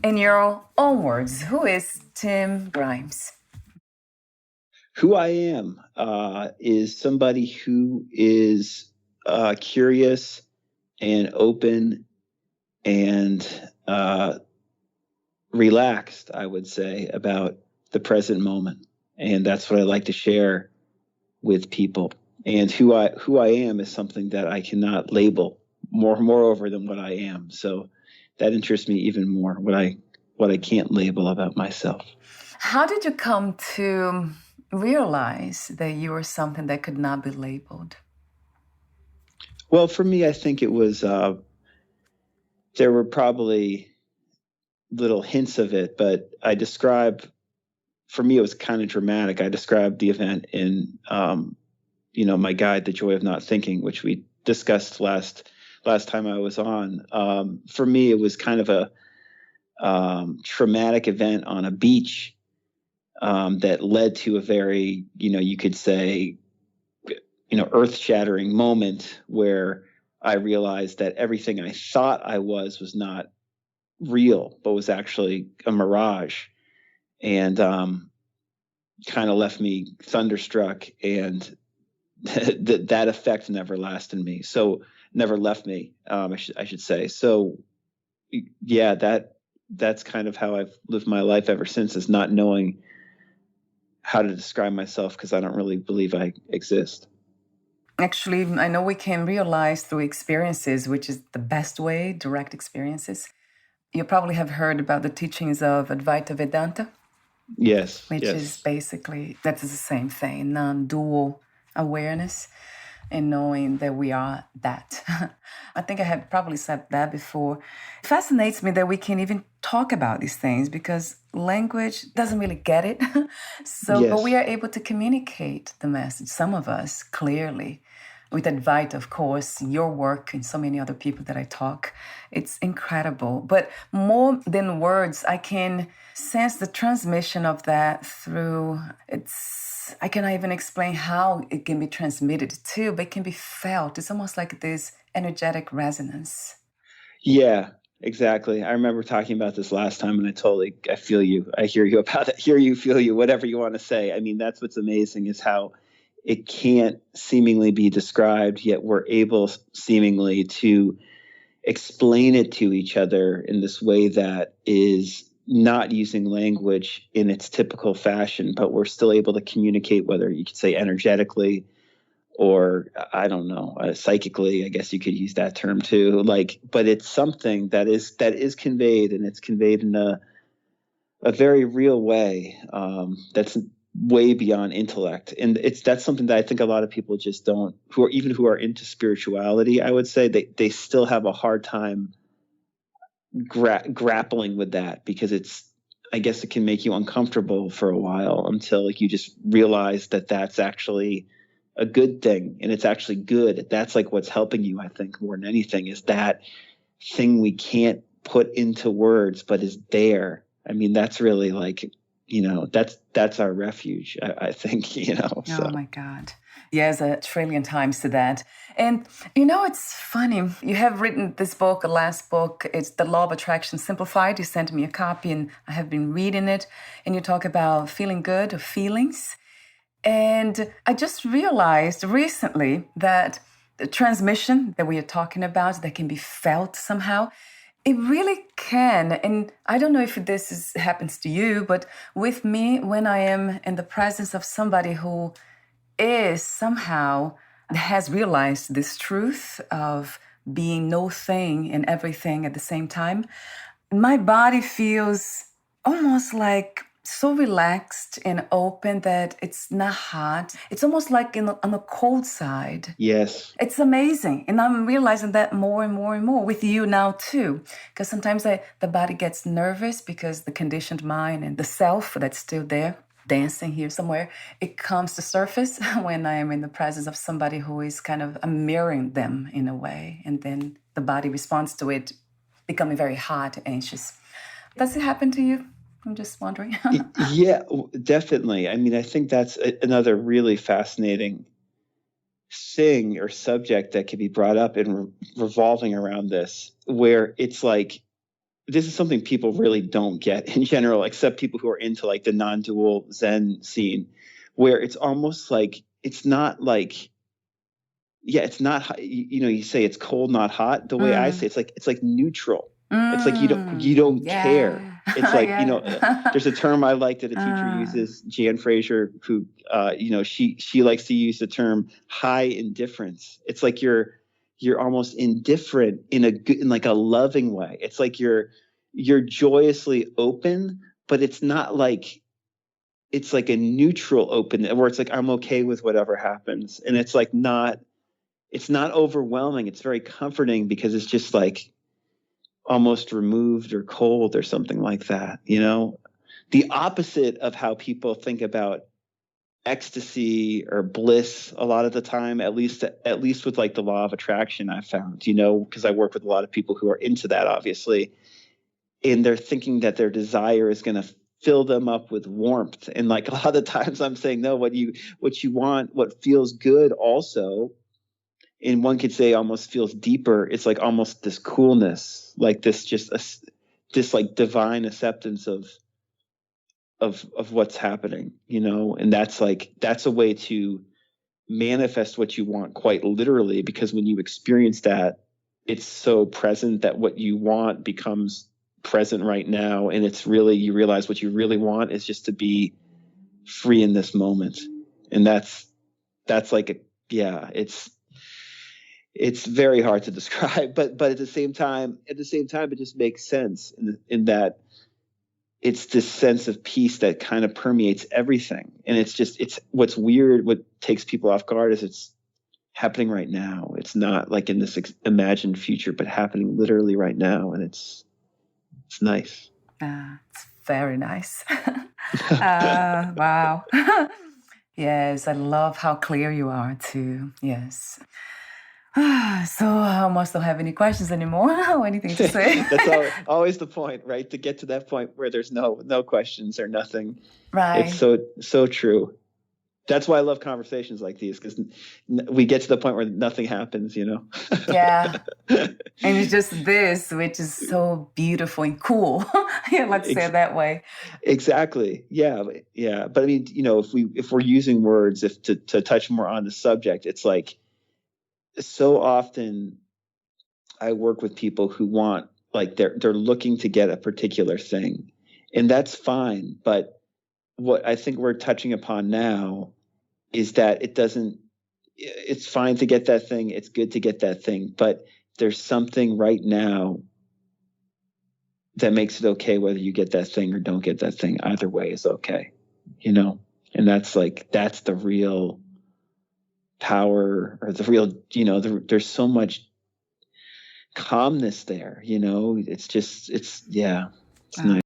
In your own words, who is Tim Grimes? Who I am is somebody who is curious and open and relaxed, I would say, about the present moment. And that's what I like to share with people. And who I am is something that I cannot label moreover than what I am. So that interests me even more, what I can't label about myself. How did you come to realize that you were something that could not be labeled? Well, for me, I think it was there were probably little hints of it, but for me, it was kind of dramatic. I described the event in, my guide, The Joy of Not Thinking, which we discussed last time I was on. For me, it was kind of a traumatic event on a beach that led to a very, you could say, earth-shattering moment where I realized that everything I thought I was not real, but was actually a mirage, and kind of left me thunderstruck, and that effect never lasted me. So never left me. I should say. So yeah, that's kind of how I've lived my life ever since, is not knowing how to describe myself because I don't really believe I exist. Actually, I know we can realize through experiences, which is the best way, direct experiences. You probably have heard about the teachings of Advaita Vedanta. Yes. Which is basically, that's the same thing, non-dual awareness and knowing that we are that. I think I have probably said that before. It fascinates me that we can even talk about these things because language doesn't really get it. But we are able to communicate the message, some of us, clearly. With Advaita, of course, your work and so many other people that I talk, it's incredible. But more than words, I can sense the transmission of that through I cannot even explain how it can be transmitted too, but it can be felt. It's almost like this energetic resonance. Yeah, exactly. I remember talking about this last time, and I feel you. I hear you about it. Hear you, feel you, whatever you want to say. I mean, that's what's amazing, is how it can't seemingly be described, yet we're able seemingly to explain it to each other in this way that is not using language in its typical fashion, but we're still able to communicate, whether you could say energetically or I don't know, psychically, I guess you could use that term too. But it's something that is conveyed, and it's conveyed in a very real way that's way beyond intellect, and that's something that I think a lot of people just don't, who are into spirituality, I would say they still have a hard time grappling with that, because I guess it can make you uncomfortable for a while until you just realize that that's actually a good thing, and it's actually good. That's what's helping you, I think, more than anything, is that thing we can't put into words but is there. I mean, that's really that's our refuge, I think. So. Oh my God. Yes, a trillion times to that. And it's funny. You have written this book, a last book. It's The Law of Attraction Simplified. You sent me a copy and I have been reading it. And you talk about feeling good or feelings. And I just realized recently that the transmission that we are talking about that can be felt somehow, it really can. And I don't know if happens to you, but with me, when I am in the presence of somebody who has realized this truth of being no thing and everything at the same time, my body feels almost like so relaxed and open that it's not hot. It's almost like on the cold side. Yes. It's amazing. And I'm realizing that more and more and more with you now too. Because sometimes the body gets nervous because the conditioned mind and the self that's still there, dancing here somewhere, it comes to surface when I am in the presence of somebody who is kind of mirroring them in a way. And then the body responds to it, becoming very hot, anxious. Does it happen to you? I'm just wondering. Yeah, definitely. I mean, I think that's another really fascinating thing or subject that could be brought up in revolving around this, where it's like this is something people really don't get in general, except people who are into like the non-dual Zen scene, where it's almost like it's not like, yeah, it's not, you know, you say it's cold, not hot. The way I say Mm. it's like neutral. It's like you Mm. don't care. Yeah. It's like, you know, Yeah. there's a term I like that a teacher uh, uses, Jan Fraser, who, you know, she likes to use the term high indifference. It's like you're almost indifferent in a good, in like a loving way. It's like you're joyously open, but it's not like, it's like a neutral open where it's like I'm okay with whatever happens, and it's like not, it's not overwhelming. It's very comforting because it's just like almost removed or cold or something like that, you know? The opposite of how people think about ecstasy or bliss a lot of the time, at least with like the law of attraction, I've found, you know, because I work with a lot of people who are into that, obviously, and they're thinking that their desire is going to fill them up with warmth. And like a lot of times I'm saying, no, what you want, what feels good also, and one could say almost feels deeper. It's like almost this coolness, like this just this like divine acceptance of what's happening, you know. And that's like, that's a way to manifest what you want quite literally, because when you experience that, it's so present that what you want becomes present right now. And it's really, you realize what you really want is just to be free in this moment. And that's like a, yeah, it's very hard to describe, but at the same time it just makes sense in that it's this sense of peace that kind of permeates everything. And it's just, it's what's weird, what takes people off guard is it's happening right now. It's not like in this imagined future, but happening literally right now. And it's nice. it's very nice. Wow. Yes, I love how clear you are too. Yes. So I almost don't have any questions anymore or anything to say. That's always the point, right? To get to that point where there's no questions or nothing. It's Right. so true. That's why I love conversations like these, because we get to the point where nothing happens, you know. Yeah. And it's just this, which is so beautiful and cool. Yeah, let's say it Ex- that way. exactly. Yeah, yeah. But I mean, you know, if we're using words, if to touch more on the subject, it's like so often I work with people who want, like, they're looking to get a particular thing, and that's fine. But what I think we're touching upon now is that it doesn't, it's fine to get that thing, it's good to get that thing, but there's something right now that makes it okay whether you get that thing or don't get that thing. Either way is okay, you know. And that's like, that's the real power, or the real, you know, there's so much calmness there, you know. It's just, it's, yeah, it's nice.